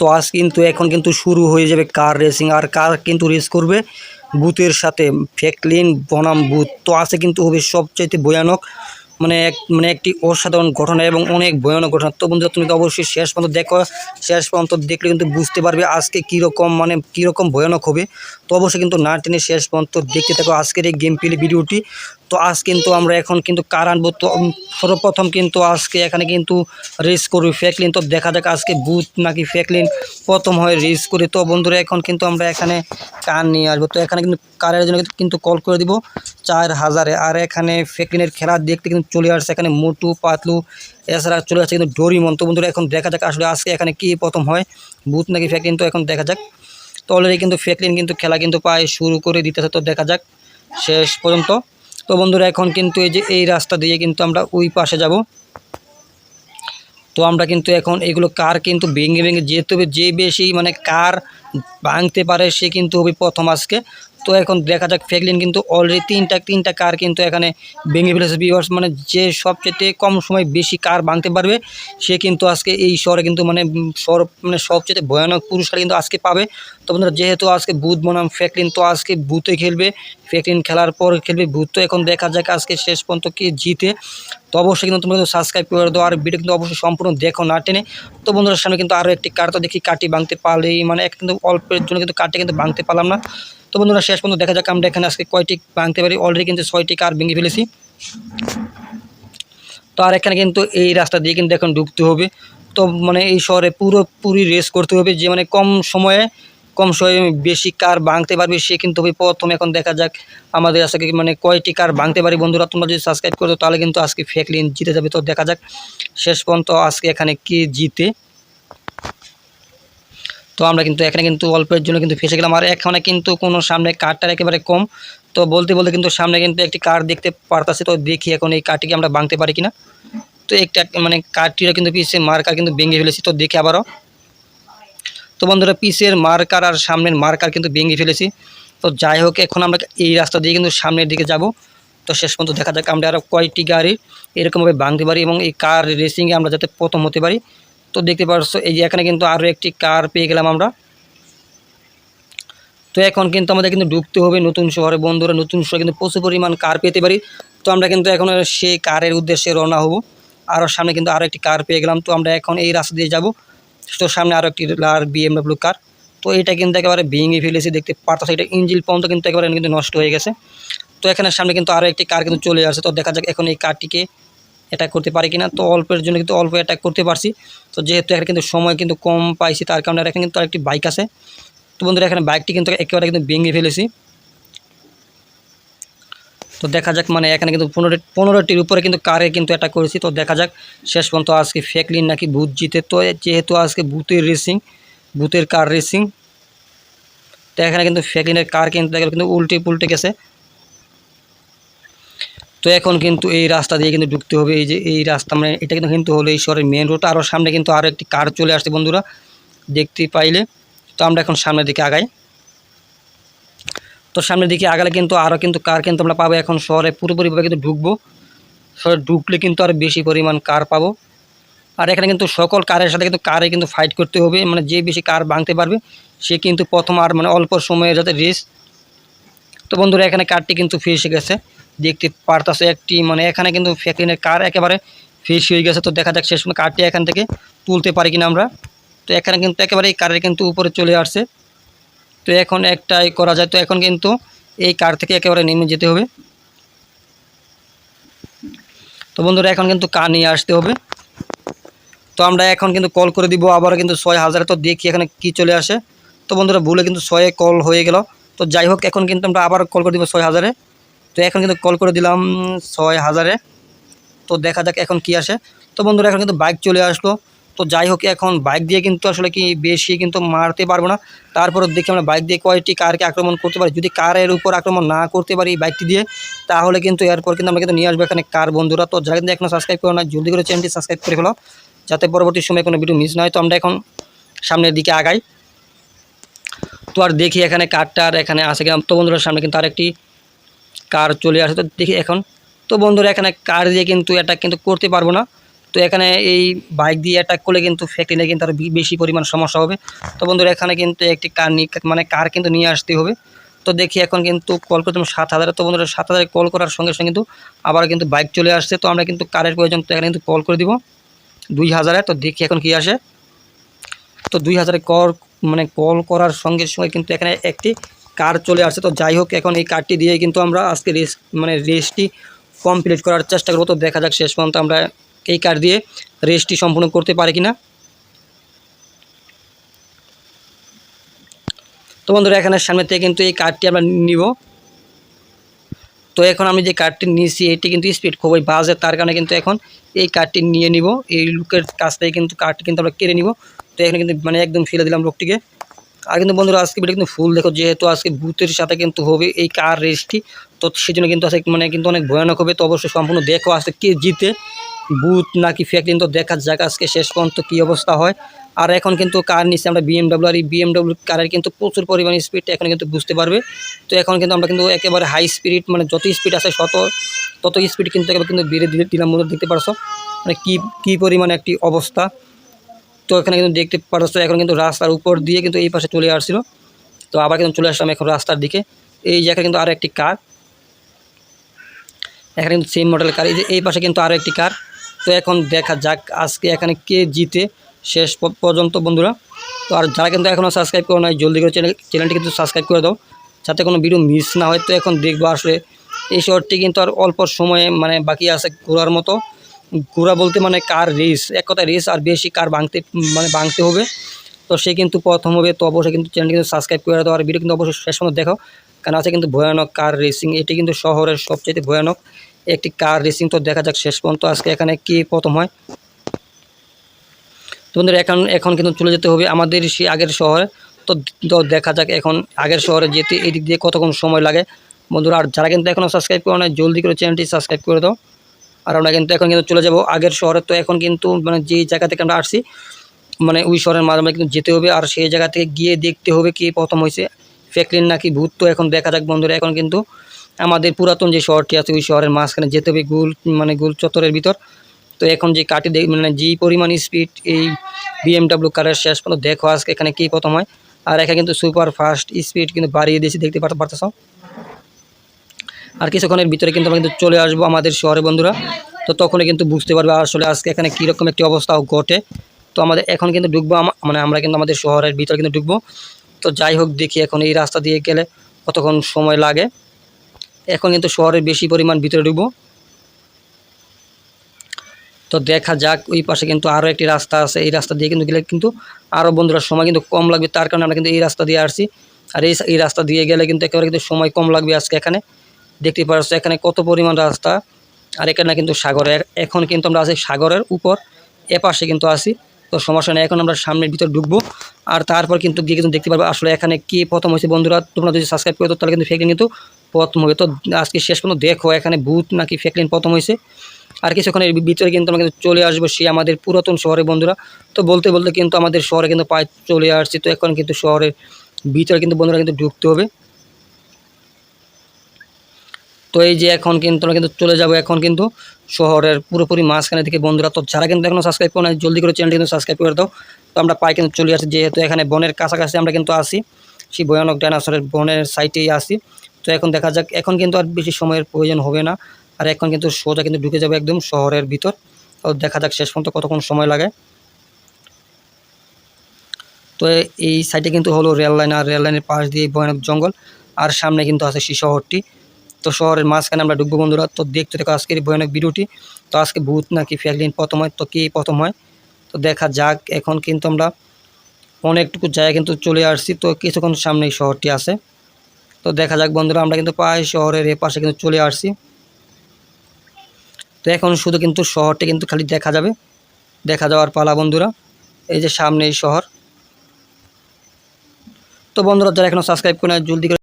তো আজ কিন্তু এখন কিন্তু শুরু হয়ে যাবে কার রেসিং। আর কার কিন্তু রেস করবে বুথের সাথে, ফ্র্যাঙ্কলিন বনাম বুথ। তো আজকে কিন্তু হবে সবচাইতে ভয়ানক একটি অসাধারণ ঘটনা এবং অনেক ভয়ানক ঘটনা। তো বন্ধুরা তুমি তো অবশ্যই শেষ পর্যন্ত দেখো, শেষ পর্যন্ত দেখলে কিন্তু বুঝতে পারবে আজকে কীরকম ভয়ানক হবে। তো অবশ্যই কিন্তু না টেনে শেষ পর্যন্ত দেখতে থাকো আজকের এই গেম প্লে ভিডিওটি। তো আজ কিন্তু আমরা এখন কিন্তু কার আনবো। তো সর্বপ্রথম কিন্তু আজকে এখানে কিন্তু রেস করবে ফ্র্যাঙ্কলিন। তো দেখা যাক আজকে বুথ নাকি ফ্র্যাঙ্কলিন প্রথম হয় রেস করে। তো বন্ধুরা এখন কিন্তু আমরা এখানে কার নিয়ে আসবো। তো এখানে কিন্তু কারের জন্য কিন্তু কল করে দিব 4000-এ। আর এখানে ফ্র্যাঙ্কলিনের খেলা দেখতে কিন্তু চলে আসছে এখানে মোটু পাতলু, এছাড়া চলে আসছে কিন্তু ডোরিমন। তো বন্ধুরা এখন দেখা যাক আসলে আজকে এখানে কি প্রথম হয়, বুথ নাকি ফ্র্যাঙ্কলিন। তো এখন দেখা যাক। তো অলরেডি কিন্তু ফ্র্যাঙ্কলিন কিন্তু খেলা কিন্তু প্রায় শুরু করে দিতেছে। তো দেখা যাক শেষ পর্যন্ত। তো বন্ধুরা এখন কিন্তু এই রাস্তা দিয়ে কিন্তু আমরা ওই পাশে যাব। তো আমরা কিন্তু এখন এগুলো কার কিন্তু ভেঙে ভেঙে যেতে হবে। যে বেশি কার ভাঙতে পারে সে কিন্তু হবে প্রথম আজকে। তো এখন দেখা যাক ফ্র্যাঙ্কলিন কিন্তু অলরেডি তিনটা কার কিন্তু এখানে ভেঙে ফেলেছে ভিউয়ার্স। যে সবচেয়ে কম সময় বেশি কার ভাঙতে পারবে সে কিন্তু আজকে এই শহরে কিন্তু সবচেয়ে ভয়ানক পুরস্কার কিন্তু আজকে পাবে। তো বন্ধুরা যেহেতু আজকে বুথ বনাম ফ্র্যাঙ্কলিন, তো আজকে বুথে খেলবে ফ্র্যাঙ্কলিন, খেলার পর খেলবে বুথ। তো এখন দেখা যাক আজকে শেষ পর্যন্ত কে জিতে। তো অবশ্যই কিন্তু তোমরা সাবস্ক্রাইব করে দাও আর ভিডিও কিন্তু অবশ্যই সম্পূর্ণ দেখো না টেনে। তো বন্ধুরা সামনে কিন্তু আরও একটি কার, তো দেখি কাটি ভাঙতে পারলেই কিন্তু অল্পের জন্য কিন্তু কারটি কিন্তু ভাঙতে পারলাম না। তো বন্ধুরা শেষ পর্যন্ত দেখা যাক আমরা এখানে আজকে কয়টি ভাঙতে পারি। অলরেডি কিন্তু 6টি কার ভেঙে ফেলেছি। তো আর এখানে কিন্তু এই রাস্তা দিয়ে কিন্তু এখন ঢুকতে হবে। তো এই শহরে পুরোপুরি রেস করতে হবে। যে কম সময়ে বেশি কার ভাঙতে পারবে সে কিন্তু হবে প্রথম। এখন দেখা যাক আমাদের আজকে কয়টি কার ভাঙতে পারি। বন্ধুরা তোমরা যদি সাবস্ক্রাইব করো তাহলে কিন্তু আজকে ফ্র্যাঙ্কলিন জিতে যাবে। তো দেখা যাক শেষ পর্যন্ত আজকে এখানে কে জিতে। তো আমরা কিন্তু এখানে কিন্তু অল্পের জন্য কিন্তু ফেসে গেলাম। আর এখানে কিন্তু কোনো সামনে কারটার একেবারে কম। তো বলতে বলতে কিন্তু সামনে কিন্তু একটি কার দেখতে পারতাছি। তো দেখি এখন এই কারটিকে আমরা ভাঙতে পারি কিনা। তো একটা কারটিরও কিন্তু পিছের মার্কার কিন্তু ভেঙে ফেলেছি। তো দেখি আবারও। তো বন্ধুরা পিছের মার্কার আর সামনের মার্কার কিন্তু ভেঙে ফেলেছি। তো যাই হোক এখন আমরা এই রাস্তা দিয়ে কিন্তু সামনের দিকে যাব। তো শেষ পর্যন্ত দেখা যাক আমরা আরও কয়টি গাড়ি এরকমভাবে ভাঙতে পারি এবং এই কার রেসিংয়ে আমরা যাতে প্রথম হতে পারি। তো দেখতে পাচ্ছ এই যে এখানে কিন্তু আরও একটি কার পেয়ে গেলাম আমরা। তো এখন কিন্তু আমাদের কিন্তু ঢুকতে হবে নতুন শহরে। বন্ধুরা নতুন শহরে কিন্তু প্রচুর পরিমাণ কার পেতে পারি। তো আমরা কিন্তু এখন সেই কারের উদ্দেশ্যে রওনা হব। আরও সামনে কিন্তু আরও একটি কার পেয়ে গেলাম। তো আমরা এখন এই রাস্তা দিয়ে যাব। তো সামনে আরও একটি লাল BMW কার। তো এটা কিন্তু একেবারে ভেঙে ফেলেছি, দেখতে পারতো। এটা ইঞ্জিন পর্যন্ত কিন্তু একেবারে কিন্তু নষ্ট হয়ে গেছে। তো এখানে সামনে কিন্তু আরও একটি কার কিন্তু চলে আসে। তো দেখা যাক এখন এই কারটিকে অ্যাটাক করতে পারি কিনা। তো অল্পের জন্য কিন্তু অল্প অ্যাটাক করতে পারছি। তো যেহেতু এখানে কিন্তু সময় কিন্তু কম পাইছি তার কারণে এখানে কিন্তু আরেকটি বাইক আছে। তো বন্ধুরা এখানে বাইকটি কিন্তু একেবারে কিন্তু ভেঙে ফেলেছি। তো দেখা যাক এখানে কিন্তু 15টির উপরে কিন্তু কারে কিন্তু অ্যাটাক করেছি। তো দেখা যাক শেষ পর্যন্ত আজকে ফ্র্যাঙ্কলিন নাকি বুথ জিতে। তো যেহেতু আজকে বুথের কার রেসিং, তো এখানে কিন্তু ফ্র্যাঙ্কলিনের কার কিন্তু উল্টে পুল্টে গেছে। তো এখন কিন্তু এই রাস্তা দিয়ে কিন্তু ঢুকতে হবে। এই যে এই রাস্তা এটা কিন্তু হলো এই শহরের মেন রোড। আরও সামনে কিন্তু আরও একটি কার চলে আসছে বন্ধুরা দেখতে পাইলে। তো আমরা এখন সামনের দিকে আগাই। তো সামনের দিকে আগালে কিন্তু আরও কিন্তু কার কিন্তু আমরা পাবো। এখন শহরে পুরোপুরিভাবে কিন্তু ঢুকবো। শহরে ঢুকলে কিন্তু আরও বেশি পরিমাণ কার পাবো। আর এখানে কিন্তু সকল কারের সাথে কিন্তু কারে কিন্তু ফাইট করতে হবে। যে বেশি কার ভাঙতে পারবে সে কিন্তু প্রথম। আর অল্প সময়ে যাতে রেস। তো বন্ধুরা এখানে কারটি কিন্তু ফেসে গেছে, দেখতে পারতাছে একটি এখানে কিন্তু ফ্র্যাঙ্কলিনের কার একেবারে ফেস হয়ে গেছে। তো দেখা যাক শেষ সময় কারটি এখান থেকে তুলতে পারি কিনা আমরা। তো এখানে কিন্তু একেবারে এই কারের কিন্তু উপরে চলে আসছে। তো এখন একটাই করা যায়। তো এখন কিন্তু এই কার থেকে একেবারে নেমে যেতে হবে। তো বন্ধুরা এখন কিন্তু কার নিয়ে আসতে হবে। তো আমরা এখন কিন্তু কল করে দিব আবারও কিন্তু 6000। তো দেখি এখানে কি চলে আসে। তো বন্ধুরা ভুলে কিন্তু 6-এ কল হয়ে গেল। তো যাই হোক এখন কিন্তু আমরা আবার কল করে দিব 6000-এ। তো এখন কিন্তু কল করে দিলাম 6000-এ। তো দেখা যাক এখন কি আসে। তো বন্ধুরা এখন কিন্তু বাইক চলে আসলো। তো যাই হোক এখন বাইক দিয়ে কিন্তু আসলে কি বেশি কিন্তু মারতে পারবো না। তারপরে দেখি আমরা বাইক দিয়ে কয়টি কারকে আক্রমণ করতে পারি। যদি কারের উপর আক্রমণ না করতে পারি বাইকটি দিয়ে, তাহলে কিন্তু এরপর কিন্তু আমরা কিন্তু নিয়ে আসবো এখানে কার। বন্ধুরা তো যারা কিন্তু এখনও সাবস্ক্রাইব করো না জলদি করে চ্যানেলটি সাবস্ক্রাইব করে ফেলো যাতে পরবর্তী সময় কোনো ভিডিও মিস না হয়। তো আমরা এখন সামনের দিকে আগাই। তো আর দেখি এখানে কারটার এখানে আসে কিনা। তো বন্ধুরা সামনে কিন্তু আরেকটি কার চলে আসে। তো দেখি এখন। তো বন্ধুরা এখানে কার দিয়ে কিন্তু এটা কিন্তু করতে পারবো না। তো এখানে এই বাইক দিয়ে অ্যাটাক করলে কিন্তু ফ্যাক্টরিনে কিন্তু আরও বেশি পরিমাণ সমস্যা হবে। তো বন্ধুরা এখানে কিন্তু একটি কার কার কিন্তু নিয়ে আসতে হবে। তো দেখি এখন কিন্তু কল করতাম 7000। তো বন্ধুরা 7000 কল করার সঙ্গে সঙ্গে কিন্তু আবার কিন্তু বাইক চলে আসছে। তো আমরা কিন্তু কারের প্রয়োজন, তো এখানে কিন্তু কল করে দিব 2000। তো দেখি এখন কি আসে। তো 2000 কল করার সঙ্গে সঙ্গে কিন্তু এখানে একটি কার চলে আসছে। তো যাই হোক, এখন এই কারটি দিয়ে কিন্তু আমরা আজকে রেসটি কমপ্লিট করার চেষ্টা করবো। তো দেখা যাক শেষ পর্যন্ত আমরা এই কার দিয়ে রেসটি সম্পূর্ণ করতে পারি কিনা। তো বন্ধুরা এখানে সামনে থেকে কিন্তু এই কারটি আমরা নিব। তো এখন আমি যে কারটি নিয়েছি এটি কিন্তু স্পিড খুবই বাজে, তার কারণে কিন্তু এখন এই কারটি নিয়ে নিব। এই লোকের কাছ থেকে কিন্তু কারটি কিন্তু আমরা কেড়ে নিব। তো এখানে কিন্তু একদম ফেলে দিলাম লোকটিকে। আর কিন্তু বন্ধুরা আজকে ভিডিও কিন্তু ফুল দেখো, যেহেতু আজকে বুথের সাথে কিন্তু হবে এই কার রেসটি। তো সেজন্য কিন্তু আজকে কিন্তু অনেক ভয়ানক হবে। তো অবশ্যই সম্পূর্ণ দেখো আজকে কে জিতে, বুথ নাকি ফ্যাক্টরি। তো দেখার যাক আজকে শেষ পর্যন্ত কী অবস্থা হয়। আর এখন কিন্তু কার নিচ্ছি আমরা BMW, আর এই BMW কারের কিন্তু প্রচুর পরিমাণ স্পিড এখন কিন্তু বুঝতে পারবে। তো এখন কিন্তু আমরা কিন্তু একেবারে হাই স্পিড, যত স্পিড আছে তত স্পিড কিন্তু একেবারে কিন্তু বেড়ে দিলাম। মধ্যে দেখতে পারছো কী পরিমাণ একটি অবস্থা। তো এখানে কিন্তু দেখতে পারছো এখন কিন্তু রাস্তার উপর দিয়ে কিন্তু এই পাশে চলে আসছিল। তো আবার কিন্তু চলে আসলাম এখন রাস্তার দিকে। এই জায়গায় কিন্তু আরও একটি কার, এখানে কিন্তু সেম মডেলের কার। এই পাশে কিন্তু আরও একটি কার। তো এখন দেখা যাক আজকে এখানে কে জিতে শেষ পর্যন্ত বন্ধুরা। তো আর যারা কিন্তু এখনও সাবস্ক্রাইব করো না, জলদি করে চ্যানেলটি কিন্তু সাবস্ক্রাইব করে দাও, যাতে কোনো ভিডিও মিস না হয়। তো এখন দেখবো আসলে এই শহরটি কিন্তু আর অল্প সময়ে বাকি আছে ঘোরার মতো। ঘোরা বলতে কার রেস, এক কথায় রেস, আর বেশি কার ভাঙতে হবে। তো সে কিন্তু প্রথম হবে। তো অবশ্যই কিন্তু চ্যানেলটি কিন্তু সাবস্ক্রাইব করে দাও, আর ভিডিও কিন্তু অবশ্যই শেষ পর্যন্ত দেখো, কারণ আছে কিন্তু ভয়ানক কার রেসিং। এটি কিন্তু শহরের সবচেয়ে ভয়ানক একটি কার রেসিং। তো দেখা যাক শেষ পর্যন্ত আজকে এখানে কে প্রথম হয়। তো বন্ধুরা এখন কিন্তু চলে যেতে হবে আমাদের সেই আগের শহরে। তো দেখা যাক এখন আগের শহরে যেতে এই দিক দিয়ে কতক্ষণ সময় লাগে বন্ধুরা। আর যারা কিন্তু এখনও সাবস্ক্রাইব করো না, জলদি করে চ্যানেলটি সাবস্ক্রাইব করে দাও। আর আমরা কিন্তু এখন কিন্তু চলে যাব আগের শহরে। তো এখন কিন্তু যেই জায়গা থেকে আমরা আসছি ওই শহরের মাঝে কিন্তু যেতে হবে। আর সেই জায়গা থেকে গিয়ে দেখতে হবে কে প্রথম হয়েছে, ফ্যাক্টরি নাকি ভূত। তো এখন দেখা যাক বন্ধুরা, এখন কিন্তু আমাদের পুরাতন যে শহরটি আছে ওই শহরের মাঝখানে যেতে হবে, গোল চত্বরের ভিতর। তো এখন যে কাটি যেই পরিমাণ স্পিড এই BMW কারের, শেষ পর্যন্ত দেখো আজকে এখানে কী প্রথম হয়। আর এখানে কিন্তু সুপার ফাস্ট স্পিড কিন্তু বাড়িয়ে দিয়েছি, দেখতে পারতেছ। আর কিছুক্ষণের ভিতরে কিন্তু আমরা কিন্তু চলে আসবো আমাদের শহরে বন্ধুরা। তো তখনই কিন্তু বুঝতে পারবে আসলে আজকে এখানে কীরকম একটি অবস্থা ঘটে। তো আমাদের এখন কিন্তু ঢুকবো আমরা কিন্তু আমাদের শহরের ভিতরে কিন্তু ঢুকবো। তো যাই হোক, দেখি এখন এই রাস্তা দিয়ে গেলে কতক্ষণ সময় লাগে। এখন কিন্তু শহরের বেশি পরিমাণ ভিতরে ঢুকবো। তো দেখা যাক, ওই পাশে কিন্তু আরও একটি রাস্তা আছে, এই রাস্তা দিয়ে কিন্তু গেলে কিন্তু আরও বন্ধুরা সময় কিন্তু কম লাগবে। তার কারণে আমরা কিন্তু এই রাস্তা দিয়ে আসছি। আর এই রাস্তা দিয়ে গেলে কিন্তু একেবারে কিন্তু সময় কম লাগবে আজকে। এখানে দেখতে পাচ্ছ এখানে কত পরিমাণ রাস্তা। আর এখানে কিন্তু সাগর, এখন কিন্তু আমরা আছি সাগরের উপর, এপাশে কিন্তু আসি। তো সমস্যা নেই, এখন আমরা সামনের ভিতর ঢুকবো। আর তারপর কিন্তু গিয়ে কিন্তু দেখতে পারবো আসলে এখানে কি প্রথম হয়েছে বন্ধুরা। তোমরা যদি সাবস্ক্রাইব করে দাও তাহলে কিন্তু ফ্যাক্টরি কিন্তু প্রথম হবে। তো আজকে শেষ পর্যন্ত দেখো এখানে ভূত নাকি ফ্যাক্টরি প্রথম হয়েছে। আর কিছুক্ষণের ভিতরে কিন্তু আমরা কিন্তু চলে আসবো সেই আমাদের পুরাতন শহরে বন্ধুরা। তো বলতে বলতে কিন্তু আমাদের শহরে কিন্তু প্রায় চলে আসছি। তো এখন কিন্তু শহরের ভিতরে কিন্তু বন্ধুরা কিন্তু ঢুকতে হবে। তো এই যে এখন কিন্তু আমরা কিন্তু চলে যাব এখন কিন্তু শহরের পুরোপুরি মাঝখানে থেকে বন্ধুরা। তো যারা কিন্তু এখনও সাবস্ক্রাইব করে না, জলদি করে চ্যানেলটি কিন্তু সাবস্ক্রাইব করে দাও। তো আমরা প্রায় কিন্তু চলে আসছি, যেহেতু এখানে বনের কাছাকাছি আমরা কিন্তু আসি, সেই ভয়ানক ডাইনোসরের বনের সাইটেই আসি। তো এখন দেখা যাক, এখন কিন্তু আর বেশি সময়ের প্রয়োজন হবে না। আর এখন কিন্তু সোজা কিন্তু ঢুকে যাবে একদম শহরের ভিতর। তো দেখা যাক শেষ পর্যন্ত কতক্ষণ সময় লাগে। তো এই সাইডে কিন্তু হলো রেল লাইন, আর রেল লাইনের পাশ দিয়ে ভয়ানক জঙ্গল, আর সামনে কিন্তু আছে সেই শহরটি। তো শহরের মাঝখানে আমরা ঢুকবো বন্ধুরা। তো দেখতে দেখো আজকের ভয়ানক ভিডিওটি। তো আজকে ভূত নাকি ফ্যাক্টরি প্রথম হয়, তো কি প্রথম হয় তো দেখা যাক। এখন কিন্তু আমরা অনেকটুকু জায়গা কিন্তু চলে আসছি। তো কিছুক্ষণ সামনে এই শহরটি আছে। তো দেখা যাক বন্ধুরা, আমরা কিন্তু প্রায় শহরের এ পাশে কিন্তু চলে আসছি। তো এখন শুধু কিন্তু শহরটি কিন্তু খালি দেখা যাবে, দেখা যাওয়ার পালা বন্ধুরা। এই যে সামনে এই শহর। তো বন্ধুরা যারা এখনও সাবস্ক্রাইব করে না, জলদি করে